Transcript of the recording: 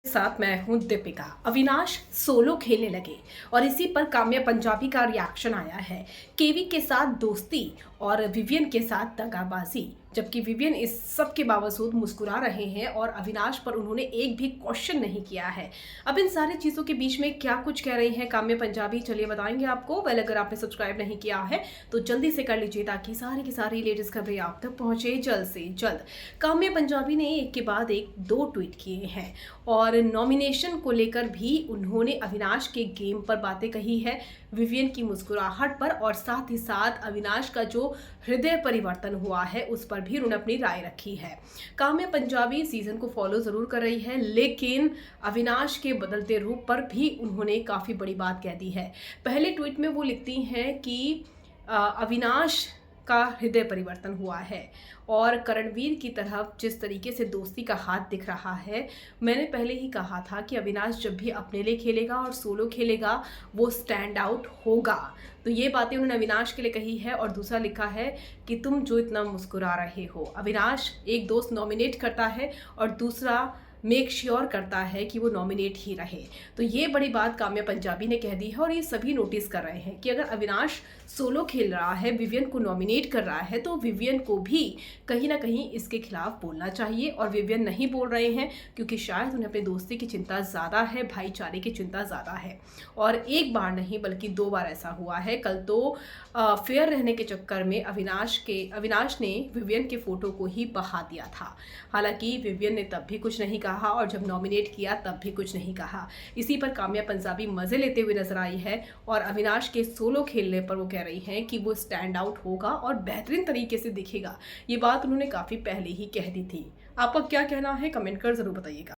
साथ मैं हूं दीपिका। अविनाश सोलो खेलने लगे और इसी पर काम्या पंजाबी का रिएक्शन आया है। केवी के साथ दोस्ती और विवियन के साथ दगाबाजी, जबकि विवियन इस सब के बावजूद मुस्कुरा रहे हैं और अविनाश पर उन्होंने एक भी क्वेश्चन नहीं किया है। अब इन सारी चीज़ों के बीच में क्या कुछ कह रही हैं काम्या पंजाबी, चलिए बताएंगे आपको। अगर आपने सब्सक्राइब नहीं किया है तो जल्दी से कर लीजिए ताकि सारी की सारी लेटेस्ट खबरें आप तक पहुंचे जल्द से जल्द। काम्या पंजाबी ने एक के बाद एक दो ट्वीट किए हैं और नॉमिनेशन को लेकर भी उन्होंने अविनाश के गेम पर बातें कही है, विवियन की मुस्कुराहट पर, और साथ ही साथ अविनाश का जो हृदय परिवर्तन हुआ है उस पर भी उन्होंने अपनी राय रखी है। काम्या पंजाबी सीजन को फॉलो जरूर कर रही है, लेकिन अविनाश के बदलते रूप पर भी उन्होंने काफी बड़ी बात कह दी है। पहले ट्वीट में वो लिखती हैं कि अविनाश का हृदय परिवर्तन हुआ है और करणवीर की तरफ जिस तरीके से दोस्ती का हाथ दिख रहा है, मैंने पहले ही कहा था कि अविनाश जब भी अपने लिए खेलेगा और सोलो खेलेगा वो स्टैंड आउट होगा। तो ये बातें उन्होंने अविनाश के लिए कही है। और दूसरा लिखा है कि तुम जो इतना मुस्कुरा रहे हो, अविनाश एक दोस्त नॉमिनेट करता है और दूसरा मेक श्योर करता है कि वो नॉमिनेट ही रहे। तो ये बड़ी बात काम्या पंजाबी ने कह दी है और ये सभी नोटिस कर रहे हैं कि अगर अविनाश सोलो खेल रहा है, विवियन को नॉमिनेट कर रहा है, तो विवियन को भी कहीं ना कहीं इसके खिलाफ बोलना चाहिए। और विवियन नहीं बोल रहे हैं क्योंकि शायद उन्हें अपनी दोस्ती की चिंता ज़्यादा है, भाईचारे की चिंता ज़्यादा है। और एक बार नहीं बल्कि दो बार ऐसा हुआ है। कल तो फेयर रहने के चक्कर में अविनाश ने विवियन के फोटो को ही बहा दिया था। हालांकि विवियन ने तब भी कुछ नहीं कहा और जब नॉमिनेट किया तब भी कुछ नहीं कहा। इसी पर काम्या पंजाबी मजे लेते हुए नजर आई है और अविनाश के सोलो खेलने पर वो कह रही हैं कि वो स्टैंड आउट होगा और बेहतरीन तरीके से दिखेगा। ये बात उन्होंने काफी पहले ही कह दी थी। आपका क्या कहना है, कमेंट कर जरूर बताइएगा।